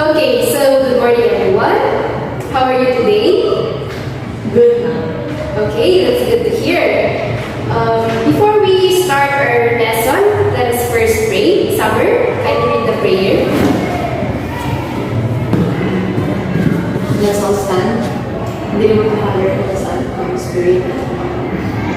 Okay, so good morning everyone. How are you today? Good, ma'am. Okay, that's good to hear. Before we start our lesson, let us first pray. Summer, can you read the prayer? Let us all stand. In the name of the Father, and the Son, and the Spirit.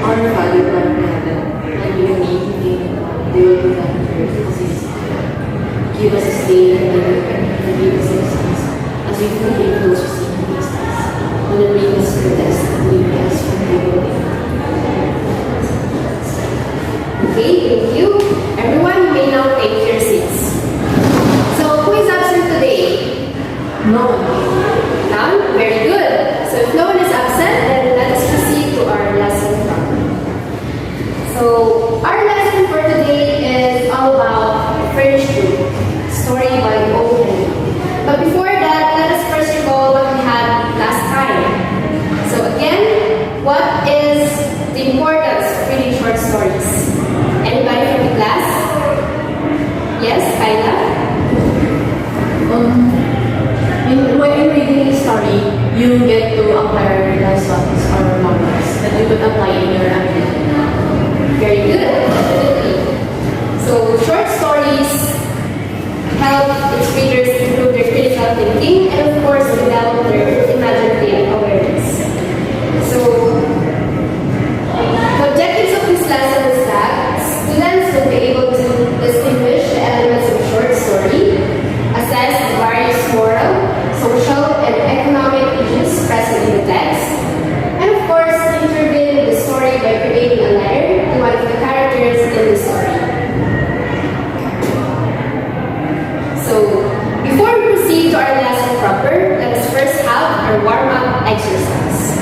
Our Father, who art in heaven, hallowed be your name, your kingdom come, thy will be done on earth as it is in heaven. Give us this day our daily bread, and forgive us our sins, as we forgive those who sin against us. Do not bring us to test, but deliver us from evil. Okay, thank you. Everyone, you may now take your seats. So, who is absent today? No one. None? Very good. So, if no one is absent, then let us proceed to our lesson proper. So, our lesson for today is all about Furnished Group, story by O. But before that, let us first recall what we had last time. So again, what is the importance of reading short stories? Anybody from the class? Yes, Kyla? When you're reading a story, you get to acquire lessons or knowledge that you could apply in your activity. Very good, definitely. So short stories help its readers improve their critical thinking and of course develop their imaginative awareness. So the objectives of this lesson is that students will be able to distinguish the elements of a short story, assess the various moral, social, and economic issues present in the text, and of course intervene in the story by creating a letter to one of the characters in the story. So, before we proceed to our lesson proper, let us first have our warm-up exercise.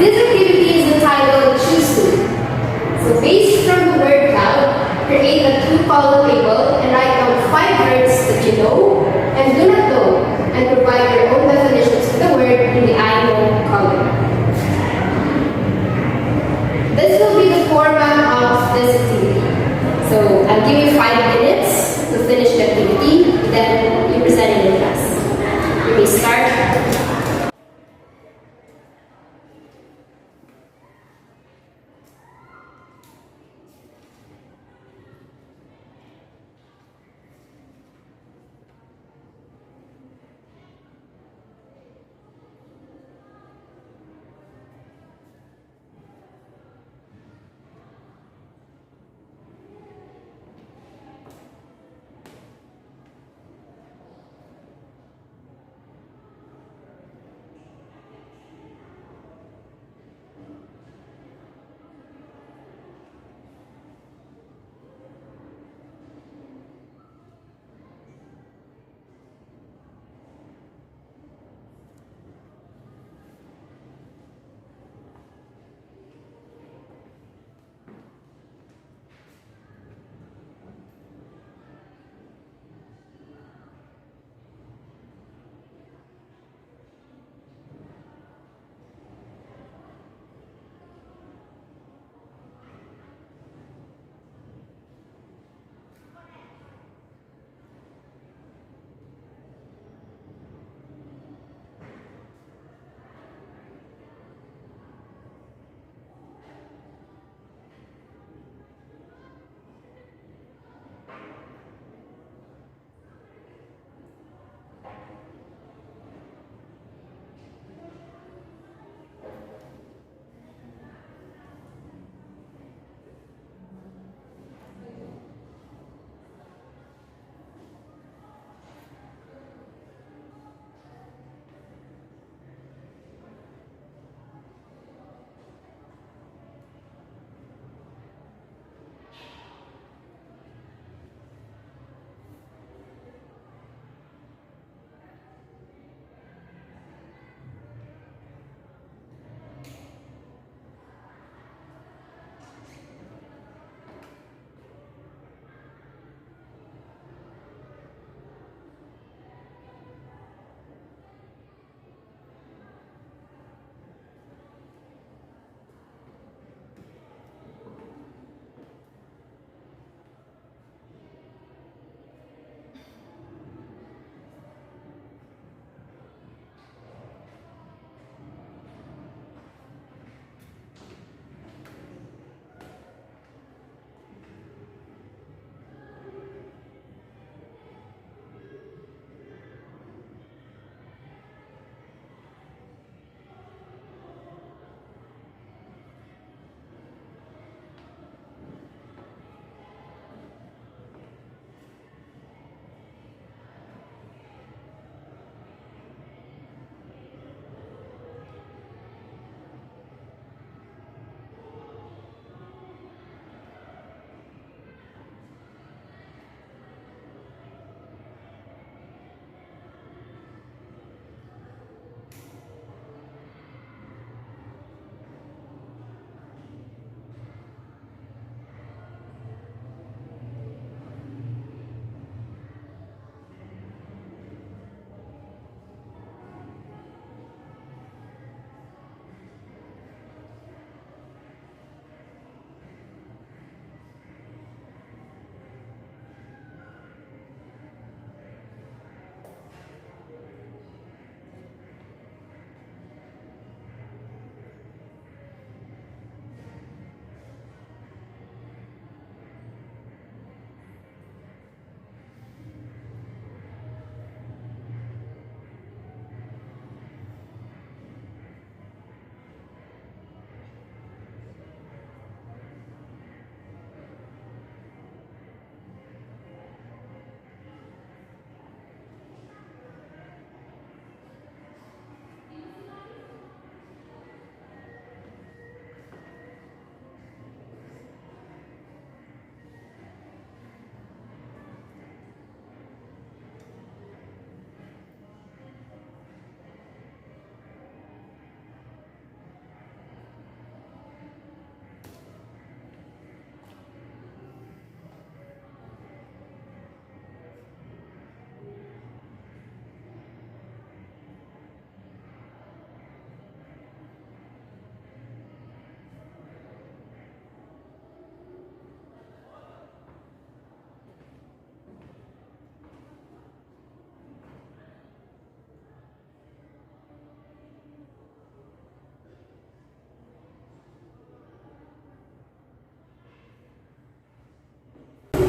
This activity is entitled Choose To. So, based from the word cloud, create a two-column table and write down 5 words that you know and do not know, and provide your own definitions of the word in the I know column. This will be the format of this activity. So, I'll give you 5 minutes to finish the activity, then you present it in class. You may start.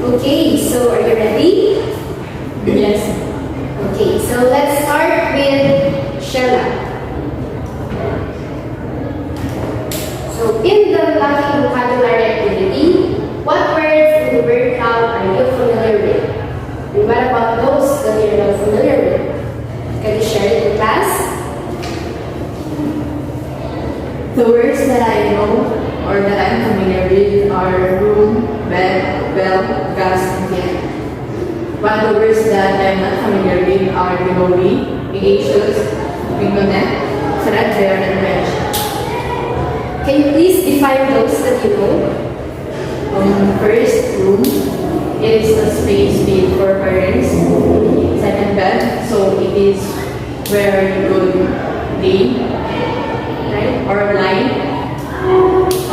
Okay, so are you ready? Yes. Okay, so let's start with Shella. So in the lucky vocabulary activity, what words in the word cloud are you familiar with? And what about those that you're not familiar with? Can you share it with class? The words that I know or that I'm familiar with are room, bed, bell, gas, and can. While the words that I'm not familiar with are binori, ligacious, ringonet, threadbare, and bench. Can you please define those that you know? First, room is a space made for parents. Second, bed, so it is where you could lay, right, or lie.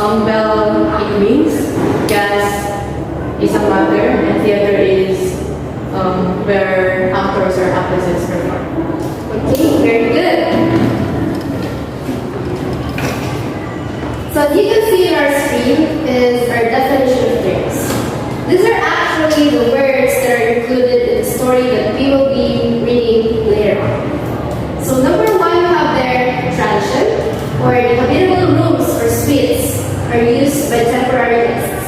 Bell, it means gas is a mother, and theater is where actors or actresses perform. Okay, very good. So as you can see in our screen is our definition of terms. These are actually the words that are included in the story that we will be reading later on. So number one, we have there tradition, or the habitable rooms or suites are used by temporary guests.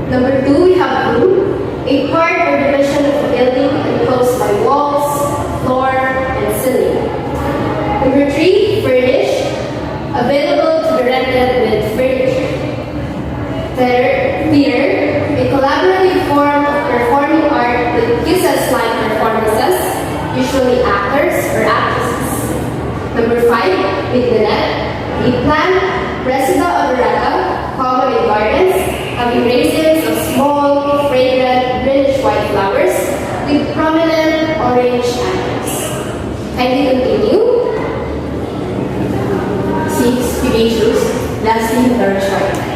Number two, we have room, a part or division of a building enclosed by walls, floor, and ceiling. Number three, furnished, available to be rented with furniture. Theater, a collaborative form of performing art that uses live performances, usually actors or actresses. Number five, Midnight, a plant resida odorata, common in gardens, having raisins of small, fragrant, greenish-white flowers with prominent orange anthers. Kindly continue. 6, vivacious, lasting dark short.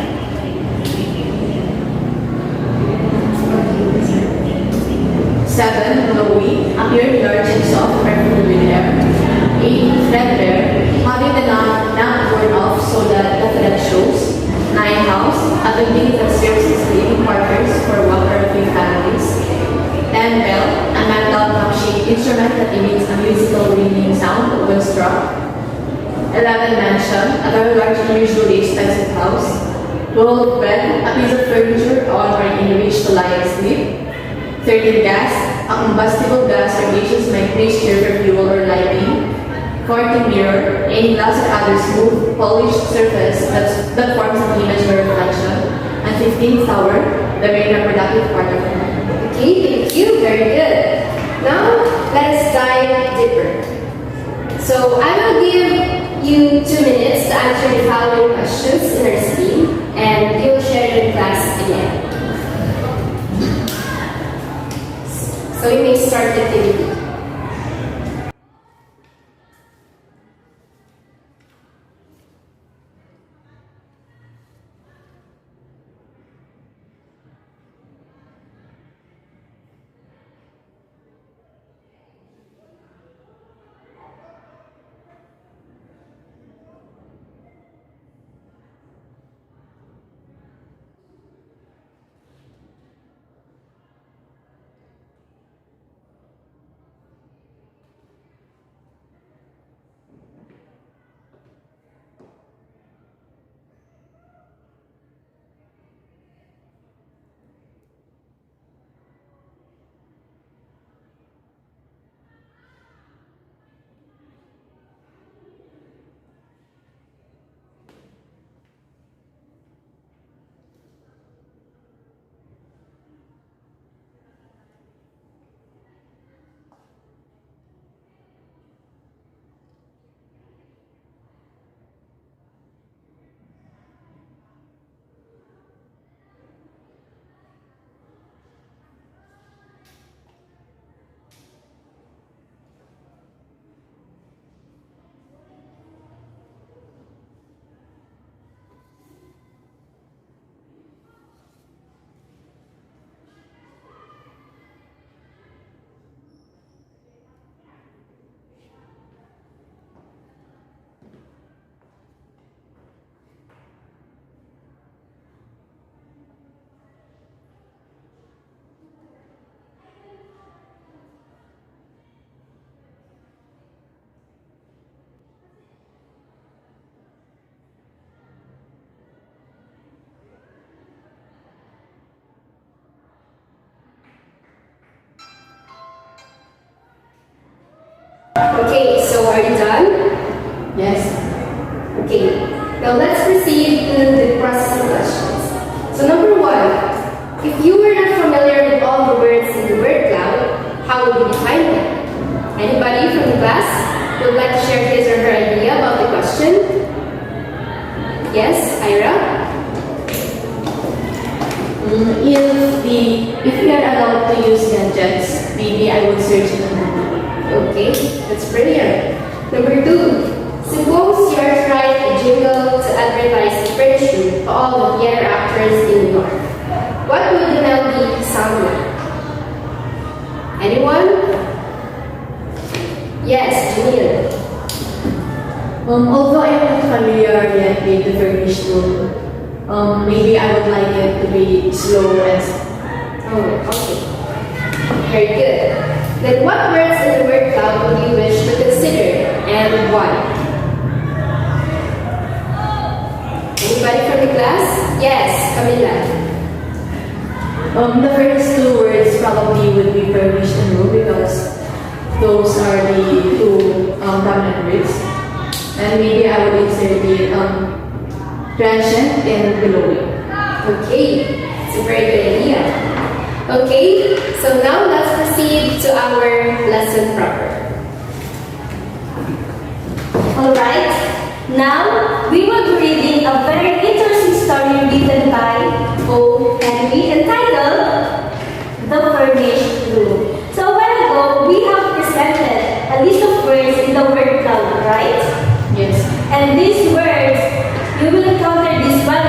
7, glowy, appeared large and soft, perfectly with air. 8, threadbare, having the knot worn off so that the thread shows. 9, house, a building that serves as living quarters for one or a few families. 10, bell, a metal cup-shaped instrument that emits a musical ringing sound when struck. 11, mansion, a very large and usually expensive house. 12, bed, a piece of furniture on or in which to lie and sleep. 13, gas, a combustible gas or gaseous mixture for fuel or lighting. 14, mirror, a glass or other smooth, polished surface that forms an image or reflection. And 15, tower, the main reproductive part of the home. Okay, thank you. Very good. Now, let us dive deeper. So, I will give you 2 minutes to answer the following questions in our scheme, and you will share it in class again. So, we may start the activity. if you were not familiar with all the words in the word cloud, how would you define them? Anybody from the class would like to share his or her idea about the question? Yes, Ira? If we are allowed to use gadgets, maybe I would search it on Google. Okay, that's brilliant. Number 2, suppose you are trying a jingle to advertise furnished room to all the theater actors in New York. What would the melody sound like? Anyone? Yes, Janine. Although I am not familiar yet with the furnished room, maybe I would like it to be slow and Oh, okay. Very good. Then what words in the word cloud would you wish to consider and why? Anybody from the class? Yes, Camila. The first 2 words probably would be furnished and room because those are the 2 prominent words. And maybe I would insert the transient and belowing. Okay, it's a very good idea. Okay, so now let's proceed to our lesson proper. Alright, now we will be reading a very interesting story written by O. Henry entitled The Furnished Room. So a while ago, we have presented a list of words in the word cloud, right? Yes. And these words, you will encounter this while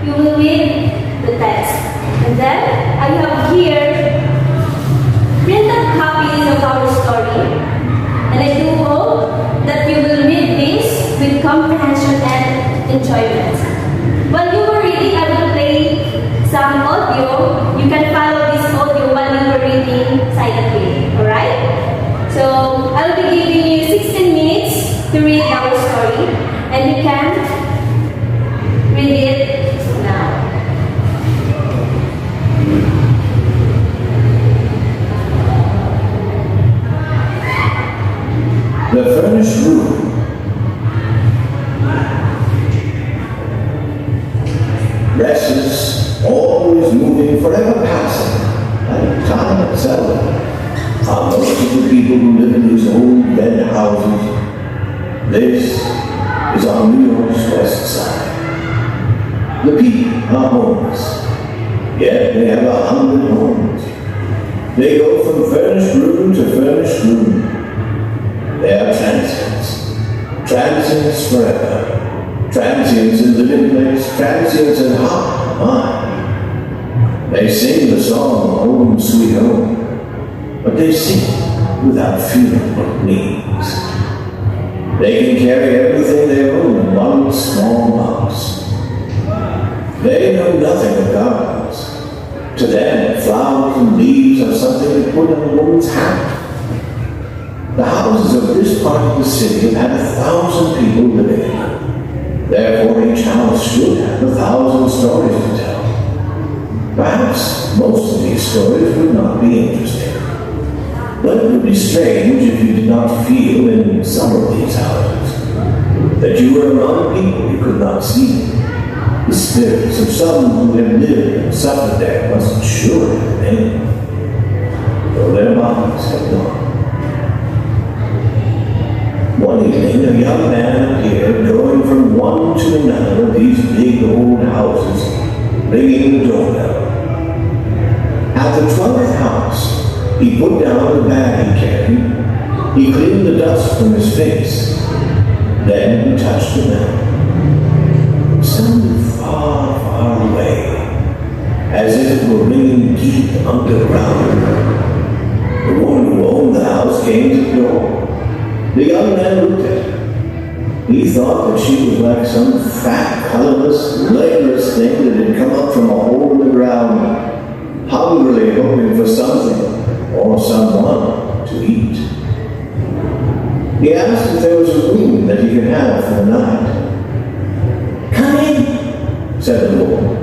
you will read the text. And then I have here printed copies of our story. And I do hope that you will read this with comprehension and enjoyment. While you were reading, I will play some audio. You can follow this audio while you were reading silently. Alright? So I'll be giving you 16 minutes to read our story. And you can read it now. The furnished room. Restless, always moving, forever passing, and time itself, are most of the people who live in these old red houses. This is on New York's west side. The people are homeless, yet they have 100 homes. They go from furnished room to furnished room. They are transients. Transients forever. Transients in living place, transients in heart and mind. They sing the song, Home Sweet Home, but they sing without feeling what it means. They can carry everything they own in one small box. They know nothing of gardens. To them, flowers and leaves are something to put in a woman's hat. The houses of this part of the city have had 1,000 people living in them. Therefore, each house should have 1,000 stories to tell. Perhaps most of these stories would not be interesting. But it would be strange if you did not feel in some of these houses that you were among people you could not see. The spirits of some who had lived and suffered there must surely remain, though their bodies have gone. One evening, a young man appeared going from one to another of these big old houses, ringing the doorbell. At the 12th house, he put down the bag he carried. He cleaned the dust from his face. Then he touched the bell. It sounded far, far away, as if it were ringing deep underground. The woman who owned the house came to the door. The young man looked at her. He thought that she was like some fat, colorless, legless thing that had come up from a hole in the ground, hungrily hoping for something or someone to eat. He asked if there was a room that he could have for the night. "Come in," said the woman.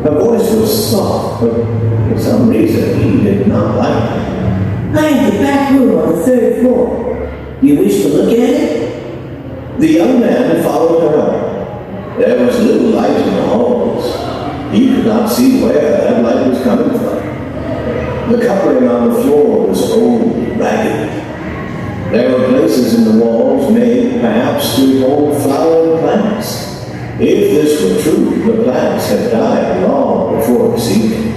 Her voice was soft, but for some reason he did not like it. "I have the back room on the 3rd floor. You wish to look at it?" The young man followed her up. There was little light in the halls. He could not see where that light was coming from. The covering on the floor was old and ragged. There were places in the walls made perhaps to hold flowering plants. If this were true, the plants had died long before this evening.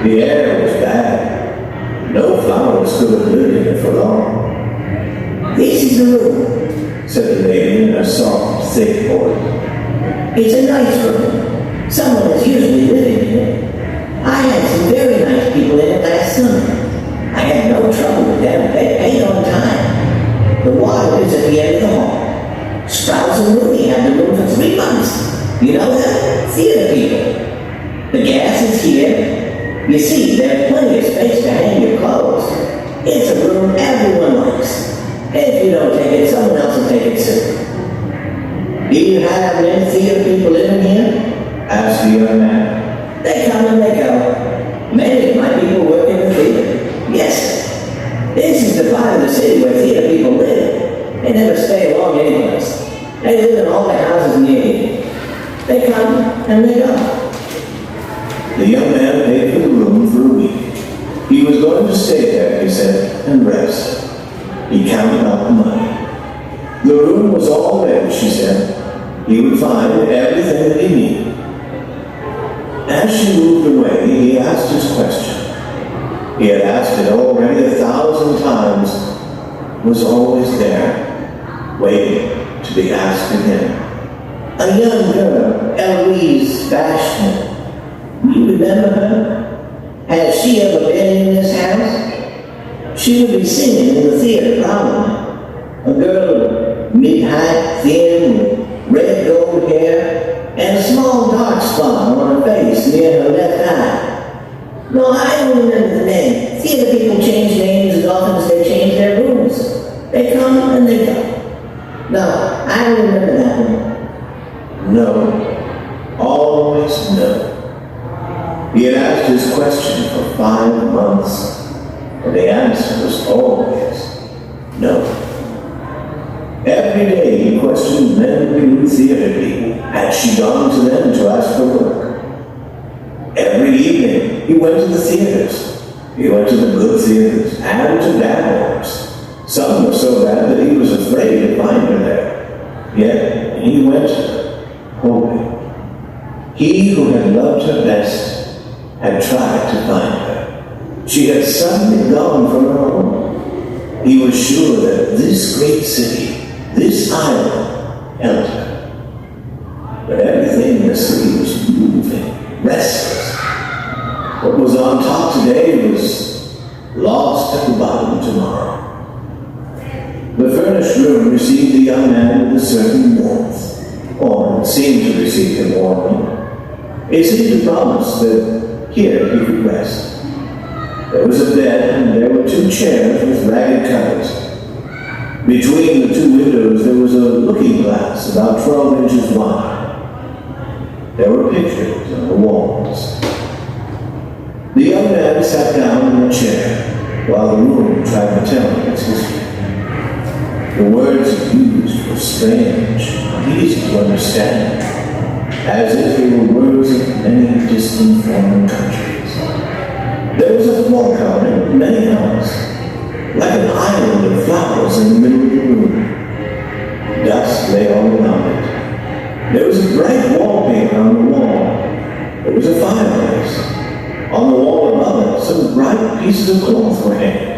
The air was bad. No flowers could have lived in it for long. This is the room, said the lady in a soft, thick voice. it's a nice room. Someone is usually living in it. I had some very nice people in it last summer. I had no trouble with them. They paid on time. The water is at the end of the hall. Strauss and Mooney had the room for 3 months. You know that? Theater people. The gas is here. You see, there's plenty of space to hang your clothes. It's a room everyone likes. If you don't take it, someone else will take it soon. Do you have any theater people living here? Asked the young man. They come and they go. Many of my people work in the theater. Yes, sir. This is the part of the city where theater people live. They never stay long anyplace. They live in all the houses near here. They come and they go. The young man paid for the room for a week. He was going to stay there, he said, and rest. He counted out the money. The room was all there, she said. He would find everything that he needed. As she moved away, he asked his question. He had asked it already 1,000 times, was always there, waiting to be asked again. A young girl, Eloise Bashman. You remember her? Has she ever been in this house? She would be singing in the theater, probably. A girl, mid-height, thin, with red gold hair, and a small dark spot on her face near her left eye. No, I don't remember the name. Theater people change names as often as they change their rooms. They come and they go. No, I don't remember that one. No, always no. He had asked his question for 5 months, and the answer was always no. Every day he questioned men who knew theater people. Had she gone to them to ask for work? Every evening he went to the theaters. He went to the good theaters and to bad ones. Some were so bad that he was afraid to find her there. Yet he went hoping. He who had loved her best had tried to find her. She had suddenly gone from her home. He was sure that this great city, this island, held her. But everything in the city was moving, restless. What was on top today was lost at the bottom tomorrow. The furnished room received the young man with a certain warmth, or seemed to receive him warmly. It seemed to promise that here he could rest. There was a bed and there were 2 chairs with ragged covers. Between the 2 windows there was a looking glass about 12 inches wide. There were pictures on the walls. The young man sat down in a chair while the room tried to tell him its history. The words he used were strange, easy to understand, as if they were words of many distant foreign countries. There was a floor covering of many colors, like an island of flowers in the middle of the room. Dust lay all around it. There was a bright wallpaper on the wall. There was a fireplace. On the wall above it, some bright pieces of cloth were hanging.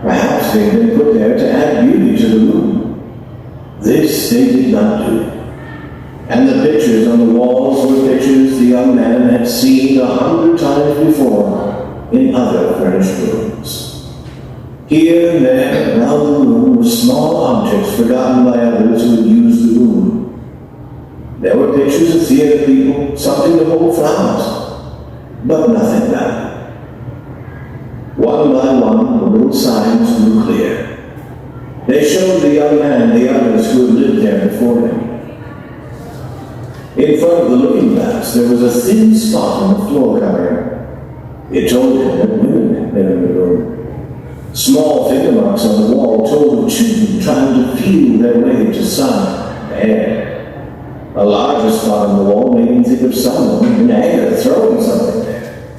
Perhaps they had been put there to add beauty to the room. This they did not do. And the pictures on the walls were pictures the young man had seen 100 times before in other furnished rooms. Here and there around the room were small objects forgotten by others who had used the room. There were pictures of theater people, something to hold flowers, but nothing valuable. One by one, the little signs grew clear. They showed the young man the others who had lived there before him. In front of the looking glass, there was a thin spot on the floor covering. It told him that women had been in the room. Small finger marks on the wall told of children trying to feel their way to sun and air. A larger spot on the wall made him think of someone in anger throwing something there.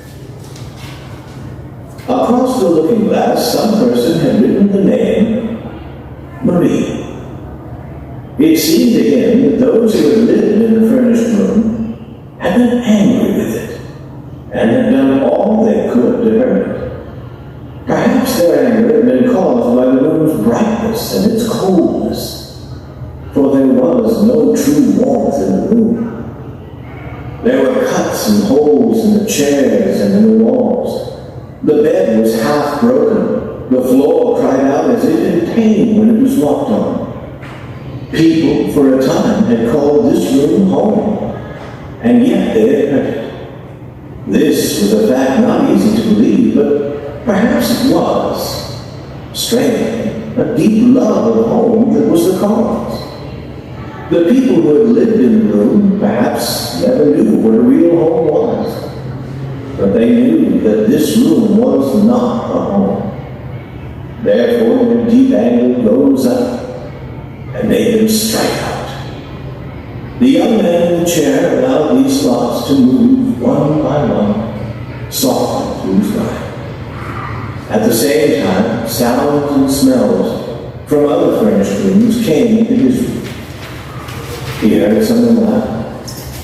It seemed to him that those who had lived in the furnished room had been angry with it and had done all they could to hurt it. Perhaps their anger had been caused by the room's brightness and its coldness, for there was no true warmth in the room. There were cuts and holes in the chairs and in the walls. The bed was half broken. The floor cried out as if in pain when it was walked on. People, for a time, had called this room home, and yet they had hurt it. This was a fact not easy to believe, but perhaps it was. Strangely, a deep love of home that was the cause. The people who had lived in the room perhaps never knew what a real home was, but they knew that this room was not a home. Therefore, their deep anger rose up and made them strike out. The young man in the chair allowed these thoughts to move one by one, softly through his mind. At the same time, sounds and smells from other furnished rooms came into his room. He heard someone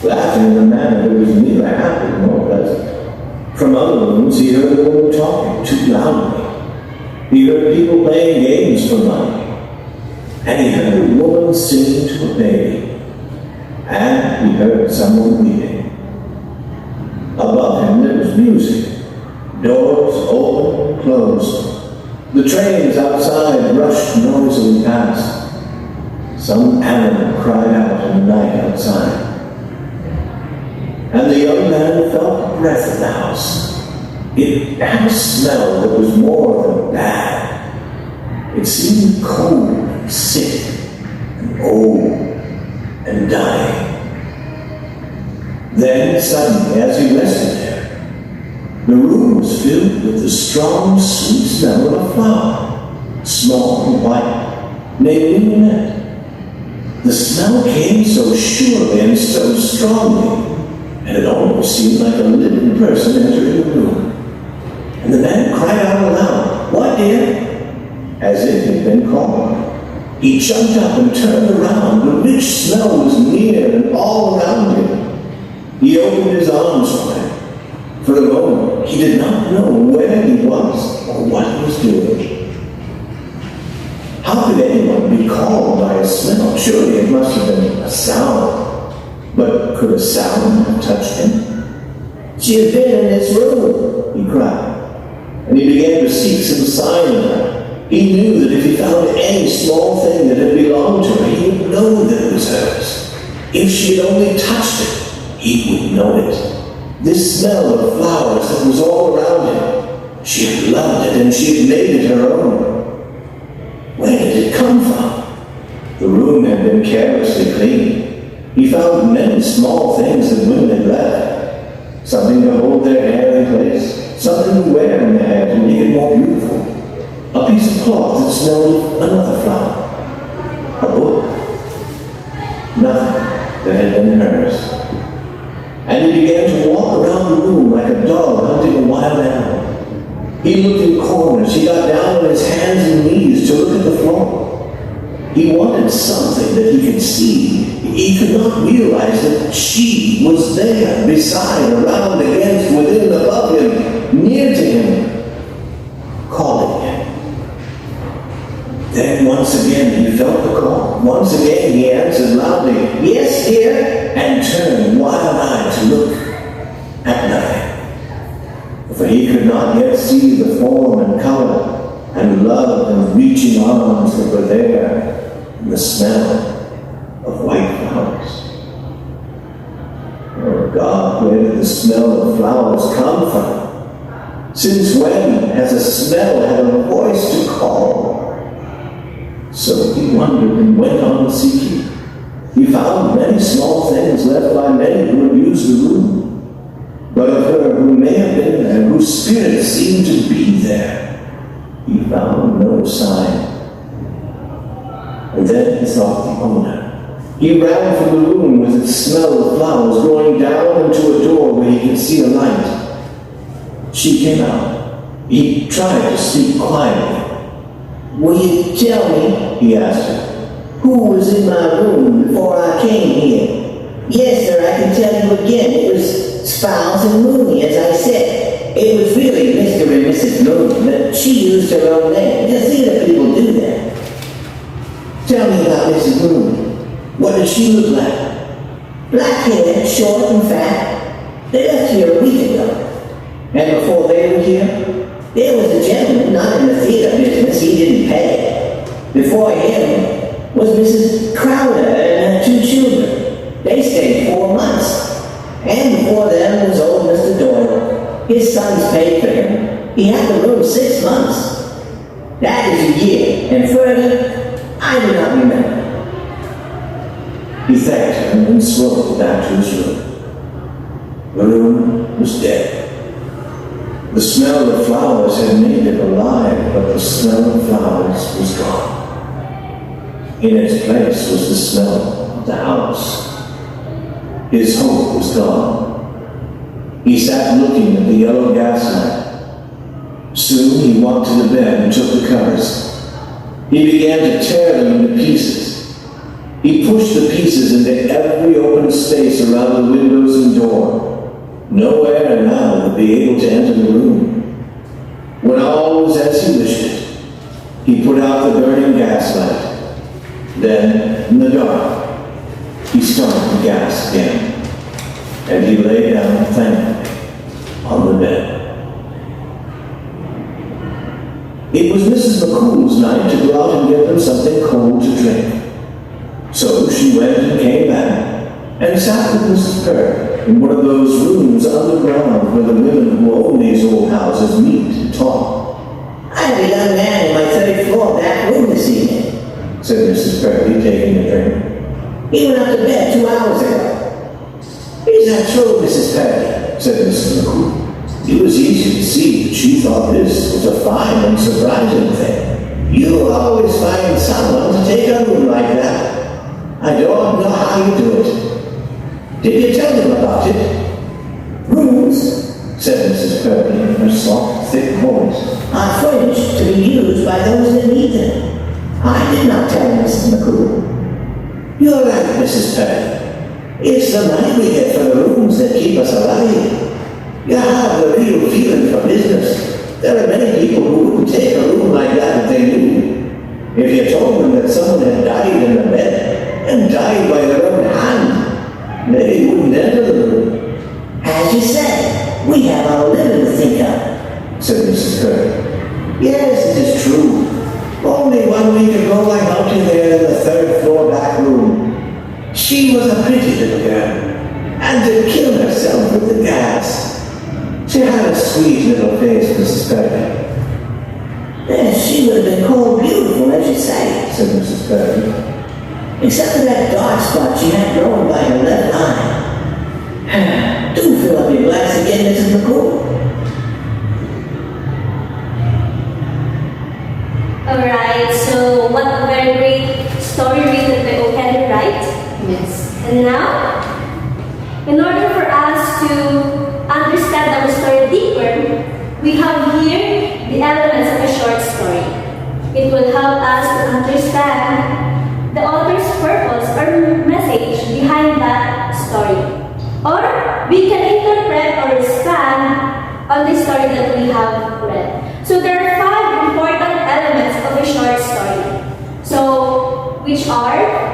laughing in a manner that was neither happy nor pleasant. From other rooms, he heard a woman talking too loudly. He heard people playing games for money. And he heard a woman singing to a baby. And he heard someone weeping. Above him there was music. Doors opened and closed. The trains outside rushed noisily past. Some animal cried out in the night outside. And the young man felt the breath of the house. It had a smell that was more than bad. It seemed cold and sick and old and dying. Then suddenly, as he rested there, the room was filled with the strong, sweet smell of a flower, small and white, named Minette. The smell came so surely and so strongly, and it almost seemed like a living person entering the room. And the man cried out aloud, "What, dear?" As if he'd been called. He jumped up and turned around. The rich smell was near and all around him. He opened his arms for him. For a moment, he did not know where he was or what he was doing. How could anyone be called by a smell? Surely it must have been a sound. But could a sound have touched him? "She has been in this room," he cried. And he began to seek some sign of her. He knew that if he found any small thing that had belonged to her, he would know that it was hers. If she had only touched it, he would know it. This smell of flowers that was all around him, she had loved it and she had made it her own. Where did it come from? The room had been carelessly cleaned. He found many small things that women had left. Something to hold their hair in place, something to wear in their hair to make it more beautiful. A piece of cloth that smelled of another flower. A book. Nothing that had been hers. And he began to walk around the room like a dog hunting a wild animal. He looked in corners. He got down on his hands and knees to look at the floor. He wanted something that he could see. He could not realize that she was there, beside, around, against, within, above him, near to him, calling him. Then once again he felt the call. Once again he answered loudly, "Yes, dear," and turned wide-eyed to look at nothing. For he could not yet see the form and color and love and reaching arms that were there, and the smell of white flowers. Oh God, where did the smell of flowers come from? Since when has a smell had a voice to call? So he wondered and went on seeking. He found many small things left by many who had used the room, but of her who may have been there, whose spirit seemed to be there, he found no sign. And then he sought the owner. He ran from the room with its smell of flowers, going down into a door where he could see a light. She came out. He tried to speak quietly. "Will you tell me," he asked her, who was in my room before I came here. Yes, sir, I can tell you again. It was Spouse and Mooney, as I said. It was really Mr. and Mrs. Mooney, but she used her own name. You see that people do that. Tell me about Mrs. Mooney. What did she look like? Black hair, short and fat. They left here a week ago. And before they were here, there was a gentleman, not in the theater business, he didn't pay. Before him was Mrs. Crowder and her 2 children. They stayed 4 months. And before them was old Mr. Doyle. His sons paid for him. He had the room 6 months. That is a year. And further, I do not remember. He thanked her and went slowly back to his room. The room was dead. The smell of flowers had made it alive, but the smell of flowers was gone. In its place was the smell of the house. His hope was gone. He sat looking at the yellow gaslight. Soon he walked to the bed and took the covers. He began to tear them into pieces. He pushed the pieces into every open space around the windows and door. Nowhere now would be able to enter the room. When all was as he wished it, he put out the burning gaslight. Then, in the dark, he started the gas again, and he lay down thankfully on the bed. It was Mrs. McCool's night to go out and get them something cold to drink. So she went and came back and sat with Mrs. Perry in one of those rooms underground where the women who own these old houses meet and talk. I have a young man in my 3rd floor back room this evening, said Mrs. Perry, taking a drink. He went up to bed 2 hours ago. Is that true, Mrs. Perry? Said Mrs. McCool. It was easy to see that she thought this was a fine and surprising thing. You always find someone to take a room like that. I don't know how you do it. Did you tell them about it? Rooms, said Mrs. Perry in her soft, thick voice, are furnished to be used by those that need them. I did not tell Mrs. McCool. You're right, Mrs. Perry. It's the money we get for the rooms that keep us alive. You have the real feeling for business. There are many people who wouldn't take a room like that if they knew. If you told them that someone had died in the bed and died by their own hand, they wouldn't enter the room. As you said, we have our living to think of, said Mrs. Perry. Yes, it is true. Only 1 week ago I helped you there in the 3rd floor back room. She was a pretty little girl, and to kill herself with the gas. She had a sweet little face, Mrs. Perry. Yes, she would have been called beautiful, as you say, said Mrs. Perry. Except for that dark spot she had growing by her left eye. Do fill up your glass again, Mrs. McCool. Alright, so what a very great story written by O. Henry Wright. Yes. And now, in order for us to understand our story deeper, we have here the elements of a short story. It will help us to understand the author's purpose or message behind that story. Or we can interpret or expand on the story that we have read. So there are 5 important elements of a short story. So, which are?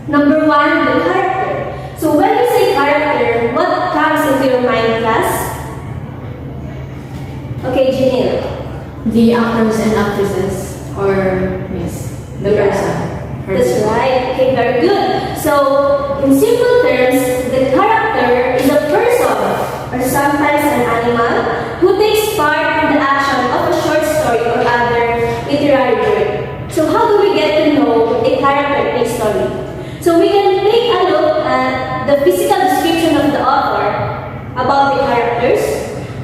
Number 1, the character. So when you say character, what comes into your mind, class? Okay, Janelle. The actors and actresses, or yes, the person. That's right. Okay, very good. So, in simple terms, the character is a person, or sometimes an animal, who takes part in the action of a short story or other literary work. So, how do we get to know a character in a story? So, we can take a look at the physical description of the author about the characters.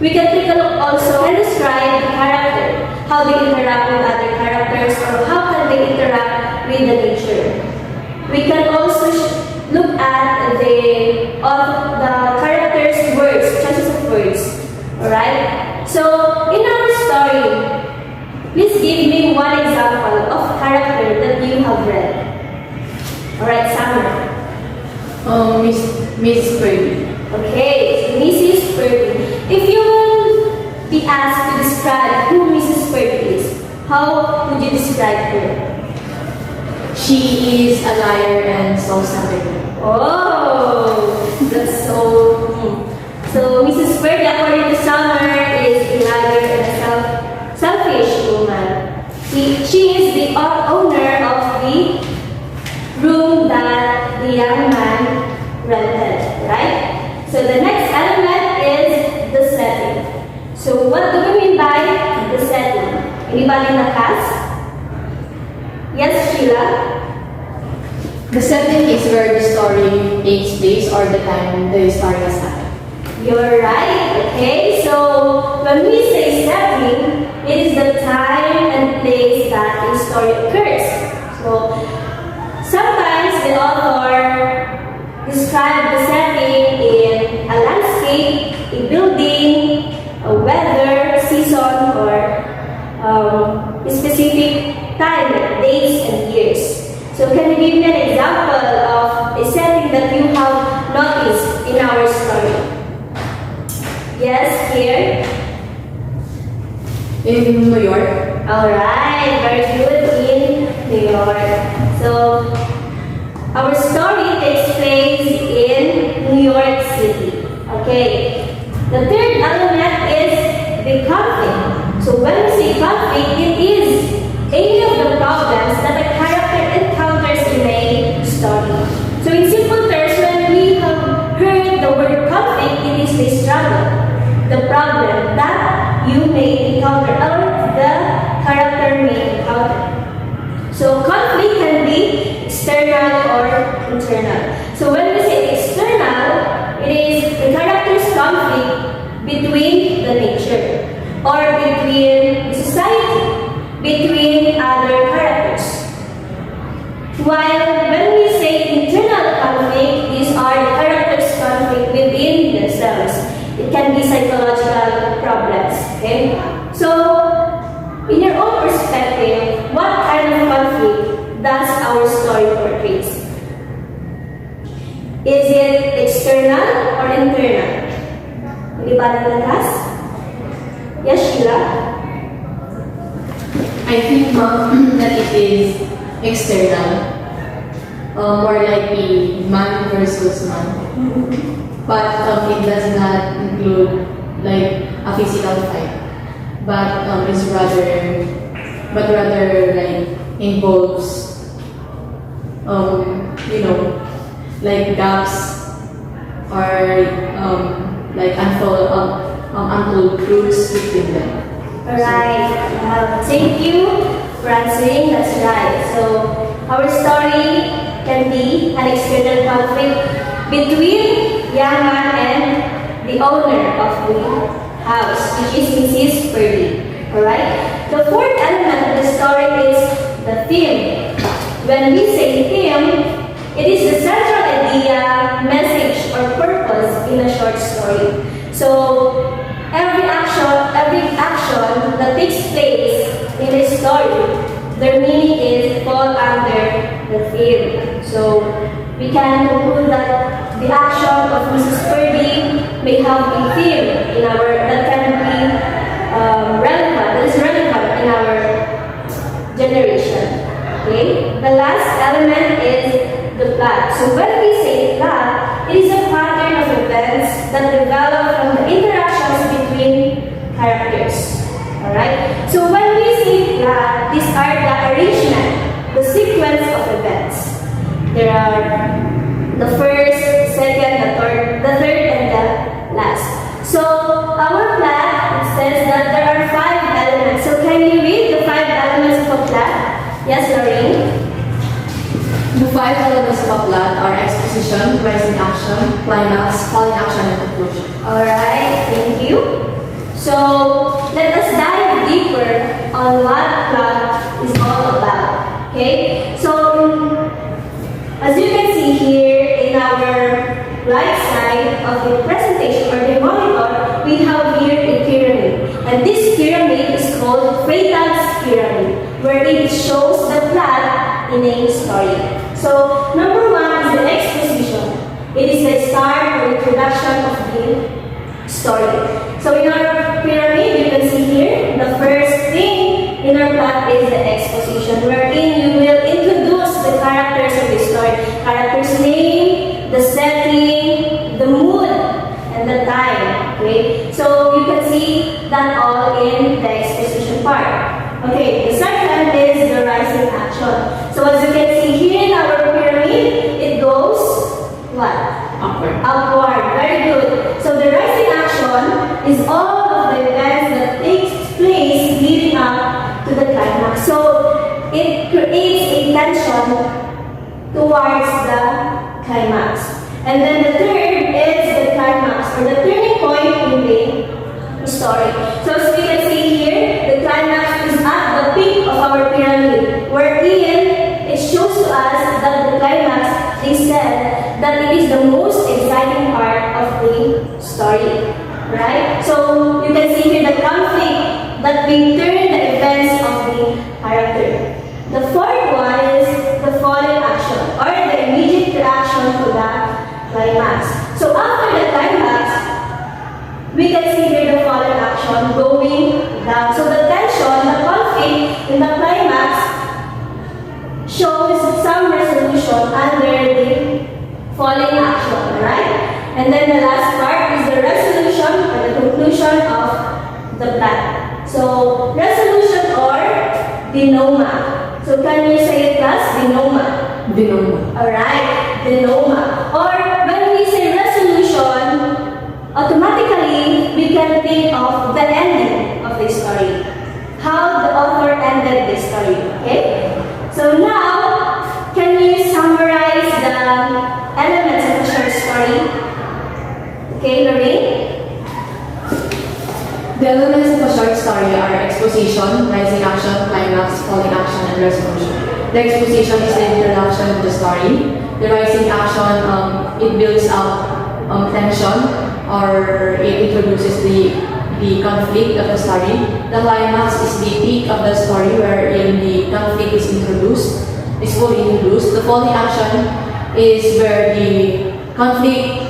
We can take a look also and describe the character, how they interact with other characters, or how can they interact with the nature. We can also look at the characters' words, choices of words. Alright? So, in our story, please give me one example of character that you have read. Alright, Summer. Miss Purdy. Okay, so Mrs. Purdy. If you will be asked to describe who Mrs. Purdy is, how would you describe her? She is a liar and soul-sucking. Oh, that's so. So Mrs. Purdy, according to Summer, is a liar and a selfish woman. She is the owner of the room that the young man rented, right? So the next element is the setting. So what do we mean by the setting? Anybody in the class? Yes, Sheila? The setting is where the story takes place or the time the story has happened. You're right, okay? So when we say setting, it is the time and place that a story occurs. So sometimes the author describes the setting in a landscape, a building, a weather, season, or a specific time, dates and years. So can you give me an example of a setting that you have noticed in our story? Yes, here. In New York. Alright, very good, in New York. So our story takes place in New York City. Okay. The third element is the conflict. So when we say conflict, it is any of the problems that a character encounters in a story. So in simple terms, when we have heard the word conflict, it is the struggle, the problem that you may encounter or the character may encounter. So conflict can be external or internal. So when we say external, it is the character's conflict between the nature or between the society, between other characters. While when we say internal conflict, these are the characters' conflict within themselves. It can be psychological problems. Okay? So, in your own perspective, what kind of conflict does our story portray? Is it external or internal? Anybody in the class? Yes, Sheila? I think that it is external. More like a man versus man. But it does not include like a physical fight. But it's rather like involves like gaps or like untold truths between them. Alright, thank you for answering. That's right. So, our story can be an external conflict between young man and the owner of the house, which is Mrs. Purdy. Alright? The fourth element of the story is the theme. When we say theme, it is the central idea, message, or purpose in a short story. So, every action that takes place in a story, their meaning is fall under the theme. So we can conclude that the action of Mrs. Purdy may have a theme in our that can be relevant in our generation. Okay. The last element is the plot. So when we say plot, it is a pattern of events that develop from the interactions between characters. Alright? So when we say plot, these are the arrangement, the sequence of events. There are the first, second, the third, and the last. So our plot, it says that there are 5 elements. So can you read the 5 elements of a plot? Yes, Lorraine? The 5 elements of a plot are exposition, rising action, climax, falling action, and conclusion. Alright, thank you. So, let us dive deeper on what plot is all about. Okay? So, as you can see here in our right side of the presentation or the monitor, we have here a pyramid. And this pyramid is called Freytag's pyramid, where it shows the plot in a story. So, number story. So in our pyramid, you can see here, the first thing in our plot is the exposition, wherein you will introduce the characters of the story. Character's name, the setting, the mood, and the time. Okay? So you can see that all in the exposition part. Okay, the second is the rising action. So as you can see here in our pyramid, it goes what? Upward. Upward. Very good. So the rising action is all of the events that takes place leading up to the climax. So it creates a tension towards the climax. And then the third is the climax, or the turning point in the story. So as we can see here, the climax is at the peak of our pyramid, wherein it shows to us that the climax, they said that it is the most exciting part of the story. Right? So you can see here the conflict that will turn the events of the character. The fourth one is the falling action, or the immediate reaction to the climax. So after the climax, we can see here the fallen action going down. So the tension, the conflict in the climax shows some resolution under the falling action, right? And then the last part is the resolution or the conclusion of the plot. So resolution or denouement. So can you say it, class? Denouement. Denouement. Alright, denouement. Or when we say resolution, automatically we can think of the ending of the story. How the author ended the story. Okay? So now, can you summarize the elements of a short story? Okay, Lorraine? The elements of a short story are exposition, rising action, climax, falling action, and resolution. The exposition is the introduction of the story. The rising action, it builds up tension, or it introduces the conflict of the story. The climax is the peak of the story, wherein the conflict is fully introduced. The falling action is where the conflict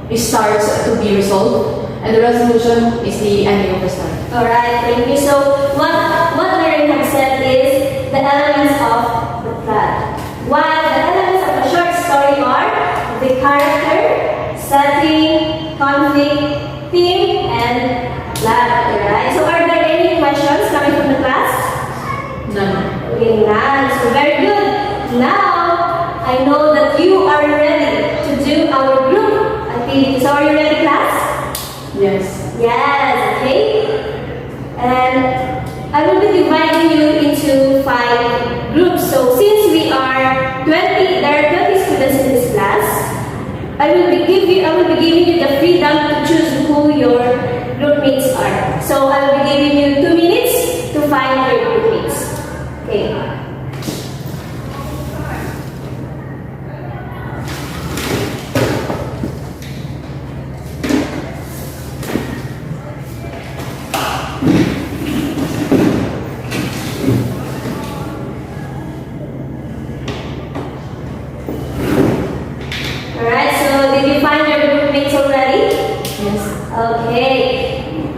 it starts to be resolved, and the resolution is the ending of the story. Alright, thank you. So what Lorraine has said is the elements of the plot. While the elements of a short story are the character, setting, conflict, theme, and plot. Alright. So are there any questions coming from the class? None. Okay, none. So very good. Now I know that you are ready to do our group activity. So are you ready, class? Yes. Yes, okay. And I will be dividing you into 5 groups. So since there are 20 students in this class, I will be giving you the freedom to choose who your group mates are. So I will be giving you 2 minutes to find your group mates. Okay. Alright, so did you find your group mates already? Yes. Okay.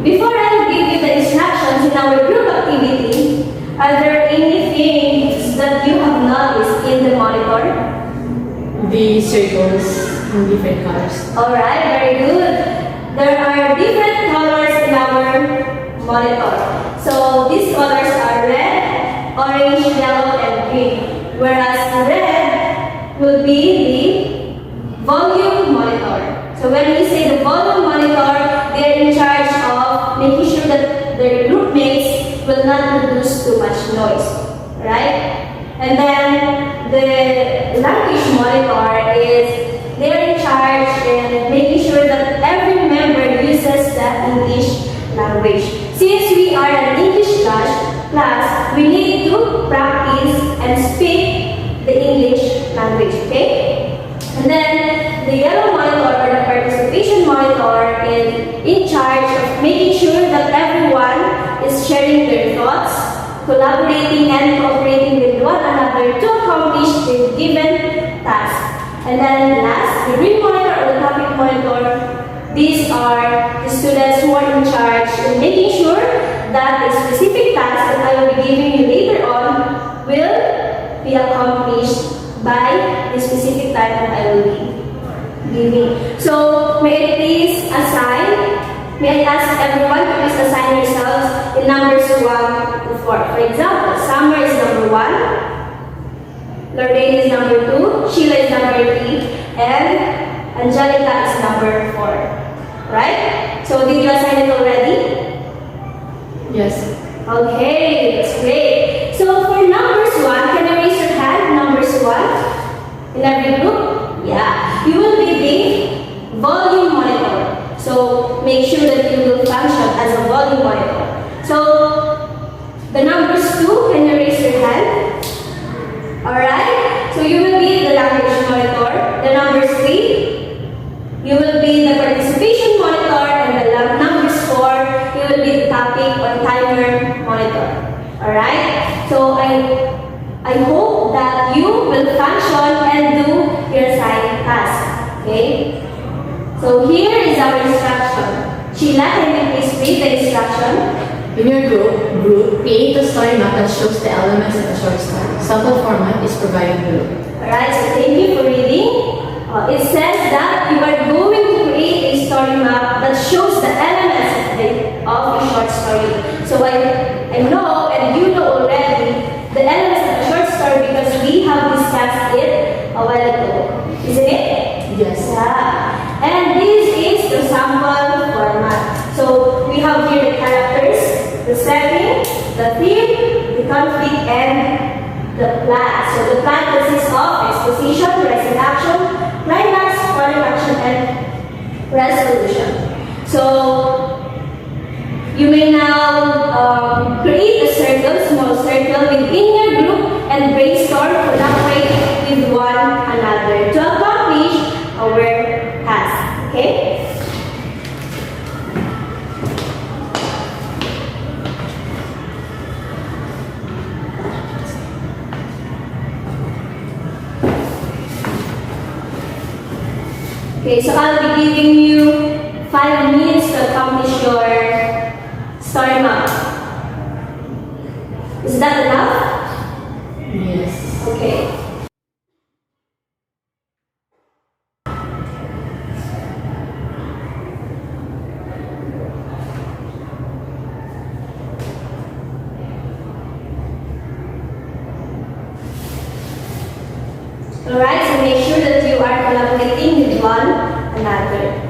Before I give you the instructions in our group activity, are there any things that you have noticed in the monitor? The circles in different colors. Alright, very good. There are different colors in our monitor. So these colors are red, orange, yellow, and green. Whereas red will be the volume monitor. So when we say the volume monitor, they are in charge of making sure that their group mates will not produce too much noise. Right? And then the language monitor is they are in charge in making sure that every member uses the English language. Since we are an English class, we need to practice and speak the English language, okay? And then the yellow monitor or the participation monitor is in charge of making sure that everyone is sharing their thoughts, collaborating and cooperating with one another to accomplish the given task. And then last, the green monitor or the topic monitor, These are the students who are in charge in making sure that the specific task that I will be giving you later on will be accomplished by the specific time that I will be giving. So, may I please assign, may I ask everyone to please assign yourselves in numbers 1 to 4. For example, Summer is number 1, Lorraine is number 2, Sheila is number 3, and Angelica is number 4. Right? So, did you assign it already? Yes. Okay, that's great. So, for numbers 1, can you raise your hand? Numbers 1 in every group? Yeah. You will be the volume monitor. So, make sure that you will function as a volume monitor. So, the numbers 2, can you raise your hand? Alright? So, you will be the language monitor. The numbers 3, you will be the participation monitor, and the numbers 4, you will be the topic or timer monitor. Alright? So I hope that you will function and do your assigned task. Okay? So here is our instruction. Sheila, can you please read the instruction? In your group, create a story map that shows the elements of a short story. Sample format is provided below. Alright, so thank you for reading. It says that you are going to create a story map that shows the elements of a short story. So I know, and you know already, the elements of a short story because we have discussed it a while ago. Isn't it? Yes. Yeah. And this is the sample format. So we have here the characters, the setting, the theme, the conflict, and the plot. So the plot consists of exposition, rising action, climax, foreign action, and resolution. So you may now create a circle, small circle within your group and brainstorm, collaborate with one another to accomplish our task. Okay? Okay, so I'll be giving you 5 minutes to accomplish your story map. Is that enough? Yes. Okay. Alright, so make sure that you are collaborating with one another.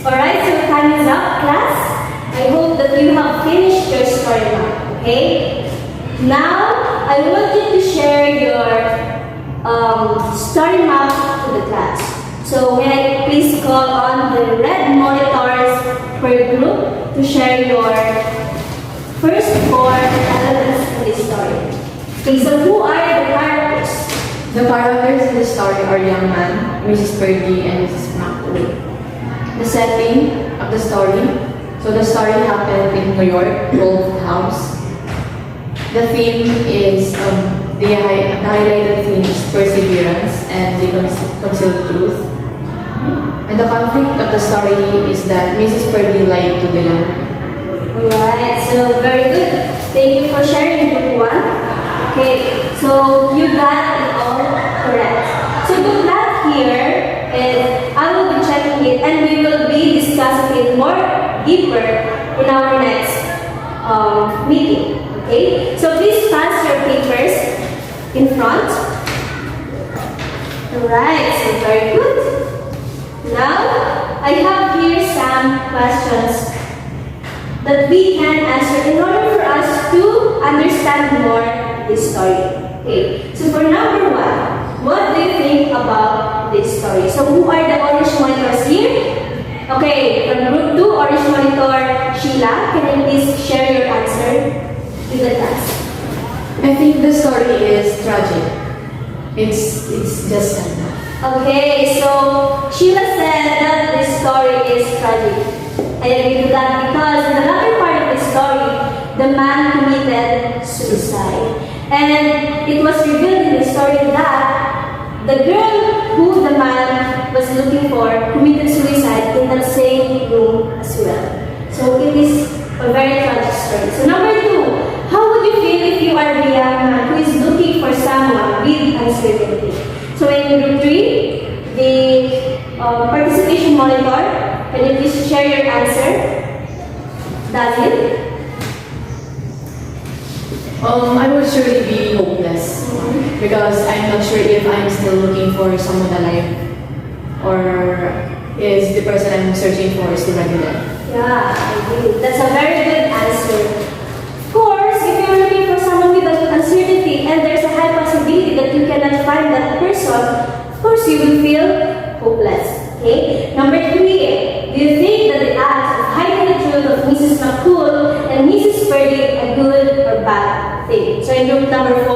Alright, so time is up, class. I hope that you have finished your story now, okay? Now, I want you to share your story map to the class. So, may I please call on the red monitors per group to share your first 4 elements in the story. Okay, so who are the characters? The characters in the story are young man, Mrs. Purdy, and Mrs. McCool. The setting of the story. So the story happened in New York, Old House. The theme is the highlighted theme is perseverance and the concealed truth. And the conflict of the story is that Mrs. Purdy lied to the young man. Alright, so very good. Thank you for sharing group 1. Okay, so you got it all correct. So the plan here is I will be checking it and we will be discussing it more deeper in our next meeting. Okay, so please pass your papers in front. Alright, so very good. Now, I have here some questions that we can answer in order for us to understand more this story. Okay, so for number 1, what do you think about this story? So who are the orange monitors here? Okay, from group 2, orange monitor Sheila, can you please share your answer to the class? I think the story is tragic. It's just sad. Okay, so Sheila said that this story is tragic. I agree to that because in the latter part of the story, the man committed suicide. And it was revealed in the story that the girl who the man was looking for committed suicide in that same room as well. So it is a very tragic story. So number 2, how would you feel if you are the young man who is looking for someone with uncertainty? So in group 3, the participation monitor, can you please share your answer? David? I would surely be hopeless because I'm not sure if I'm still looking for someone alive or is the person I'm searching for still already dead. Yeah, I agree. That's a very good answer. Of course, if you're looking for someone with uncertainty and there's a high possibility that you cannot find that person, of course you will feel hopeless. Okay? Number 3, do you think that the act of hiding the truth of Mrs. McCool and Mrs. Purdy a good or bad thing? So in group number 4,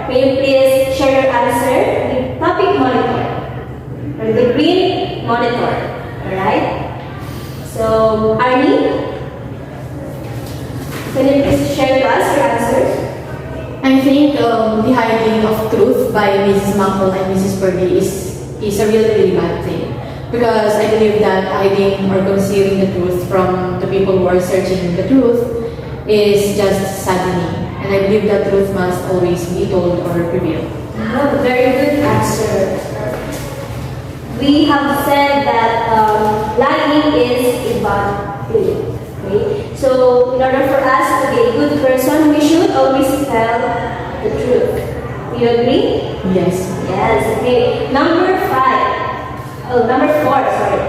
may you please share your answer? The topic monitor or the green monitor. Alright? So Arnie, can you please share to us your answers? I think the hiding of truth by Mrs. McCool and Mrs. Purdy is a really, really bad thing. Because I believe that hiding or concealing the truth from the people who are searching the truth is just saddening. And I believe that truth must always be told or revealed. Oh, very good answer. We have said that lying is a bad thing. Okay? So, in order for us to be a good person, we should always tell the truth. Do you agree? Yes. Yes, okay. Number 4, sorry.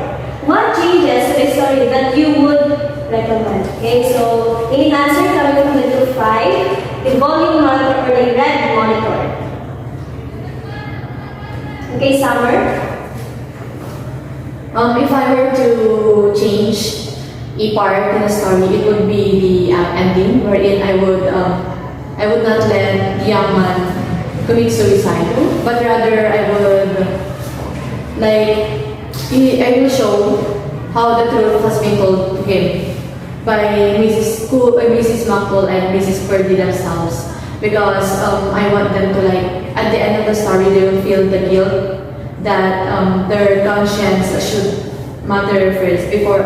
What changes to the story that you would recommend? Okay, so any answer coming from the group 5, the volume monitor or the red monitor. Okay, Summer. If I were to change a part in the story, it would be the ending, wherein I would not let the young man commit suicide, but rather I will show how the truth has been told to him by Mrs. McCool and Mrs. Purdy themselves, because I want them to at the end of the story they will feel the guilt that their conscience should matter first before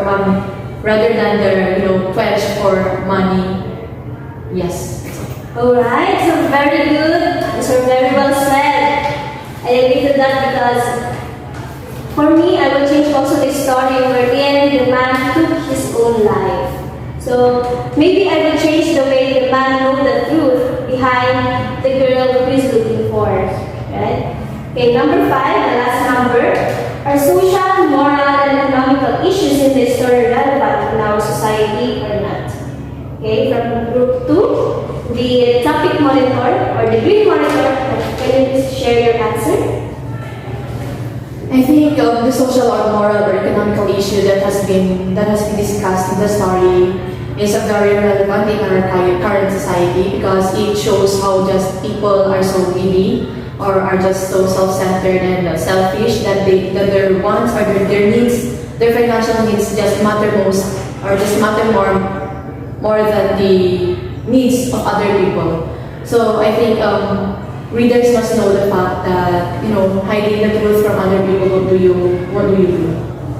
rather than their quench for money. Yes. Alright, so very good. So very well said. I agree to that because for me, I will change also the story wherein the man took his own life. So maybe I will change the way the man knows the truth behind the girl who is looking for. Right? Okay, number 5, the last number, are social, moral, and economical issues in this I think the social or moral or economical issue that has been discussed in the story is a very relevant in our current society because it shows how just people are so greedy or are just so self-centered and selfish that their wants or their needs, their financial needs just matter most or just matter more than the needs of other people. So I think readers must know the fact that hiding the truth from other people, what do you do?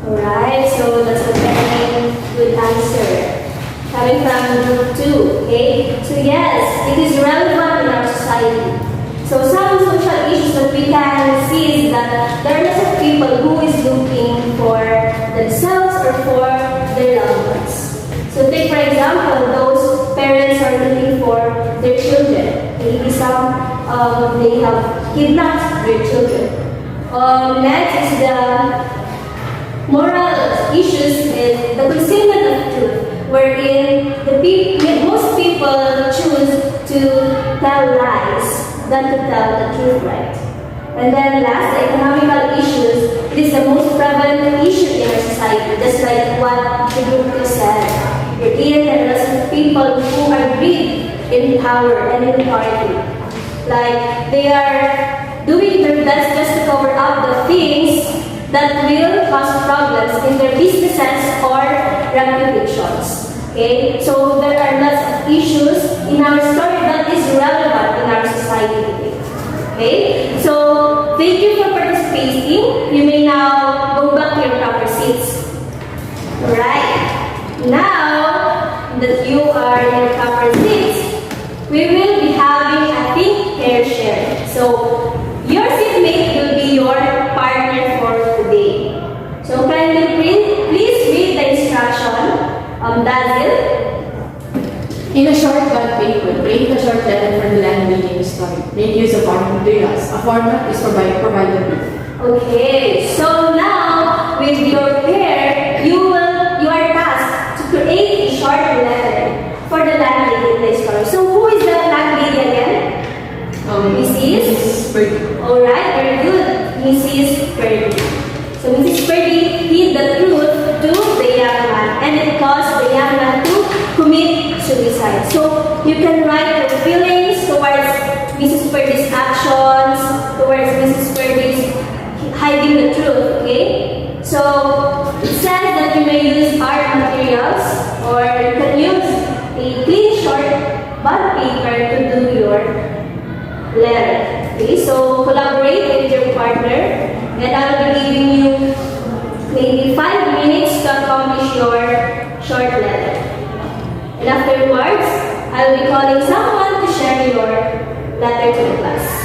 Alright, so that's a very good answer. Coming from group 2, okay? So yes, it is relevant in our society. So some social issues that we can see is that there are lots of people who is looking for themselves or for their loved ones. So take for example, those parents are looking for their children. Maybe some they have kidnapped their children. Next is the moral issues is the concealment of truth, wherein most people choose to tell lies than to tell the truth, right? And then last, the economical issues. It is the most prevalent issue in our society, just like what the group just said. Wherein there are lots of people who are greedy in power and in authority. Like they are doing their best just to cover up the things that will cause problems in their businesses or reputations. Okay, so there are lots of issues in our story that is relevant in our society today. Okay, so thank you for participating. You may now go back to your proper seats. Alright, now that you are in your proper seats, we will be having a think pair share. So your seatmate will be your partner for today. So kindly please read the instruction. Basil. In a short bond paper, create a short letter for the land reading story. Make use of materials. A format is provided with. Okay, so now with your pair, you are tasked to create a short letter for the landlady in the story. So who is the landlady again? Mrs. Purdy. Alright, very good. Mrs. Purdy. So Mrs. Purdy hid the truth to the young man, and it caused the young man to commit suicide. So you can write your feelings towards Mrs. Purdy's actions, towards Mrs. Purdy's hiding the truth, okay? So it says that you may use art materials or you can use a clean short bond paper to do your letter. Okay, so collaborate with your partner and I will be giving you maybe 5 minutes to accomplish your short letter. And afterwards, I will be calling someone to share your letter to the class.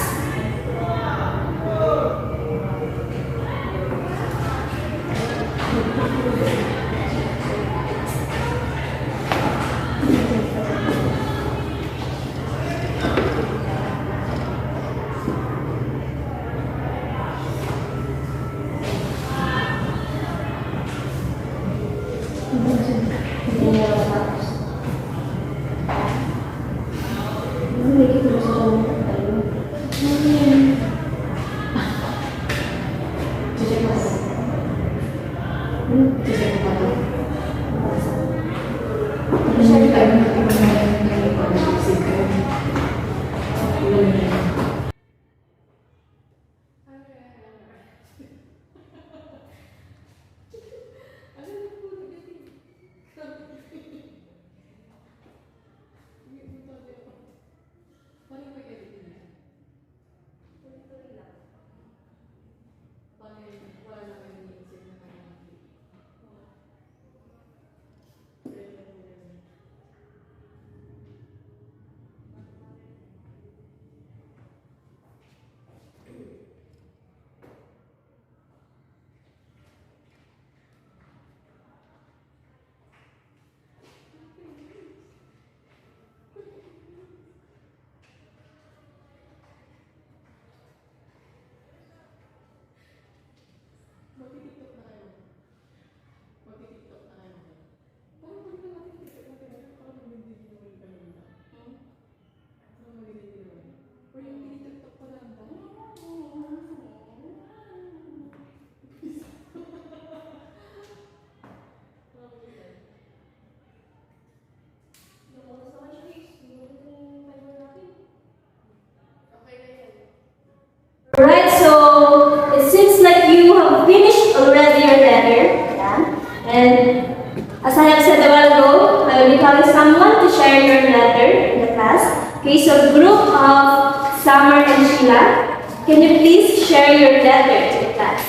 Jyla, can you please share your letter to the class?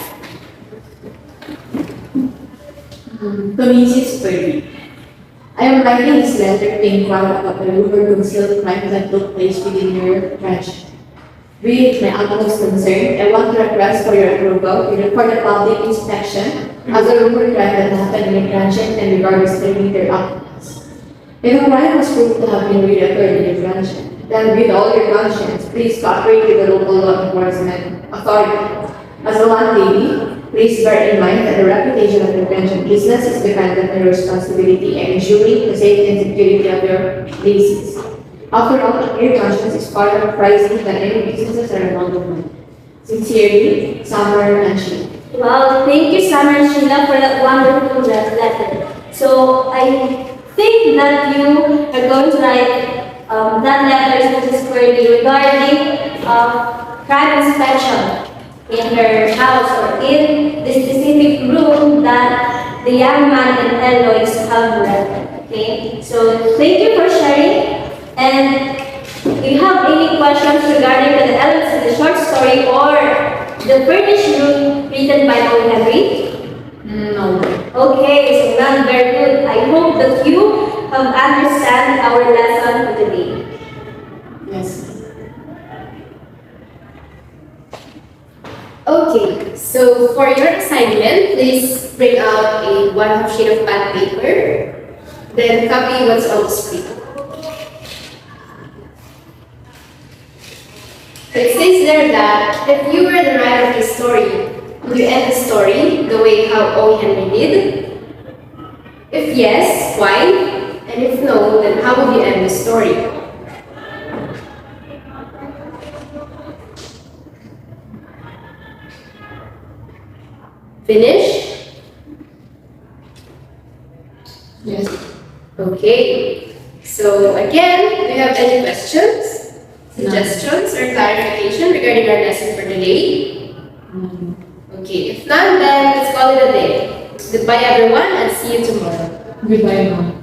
To Mrs. Purdy, I am writing this letter to inquire about the rumored concealed crime that took place within your branch. With my utmost concern, I want to request for your approval for the public inspection of the rumored crime that happened in your branch and regardless of their occupants. If a crime was proved to have been really occurred in your branch, then with all your conscience, please cooperate with the local law enforcement authority. As a landlady, please bear in mind that the reputation of your pension business is dependent on your responsibility and ensuring the safety and security of your leases. After all, your conscience is far more pricey than any businesses or amount of money. Sincerely, Summer and Sheila. Well, thank you, Summer and Sheila, for that wonderful letter. So, I think that you are going to write that letter to Mrs. Purdy regarding crime inspection in her house or in the specific room that the young man and Eloise have rented. Okay, so thank you for sharing. And do you have any questions regarding the elements of the short story or the furnished room written by O. Henry? No. Okay, so none, very good. I hope that you have understand our lesson for today. Yes. Okay, so for your assignment, please bring out a 1/2 sheet of pad paper, then copy what's on the screen. It says there that if you were the writer of the story, would you end the story the way how O. Henry did? If yes, why? And if no, then how would you end the story? Finish? Yes. Okay. So again, do you have any questions, suggestions, or clarification regarding our lesson for today? Okay, if none, then let's call it a day. Goodbye everyone and see you tomorrow. Goodbye, Mom.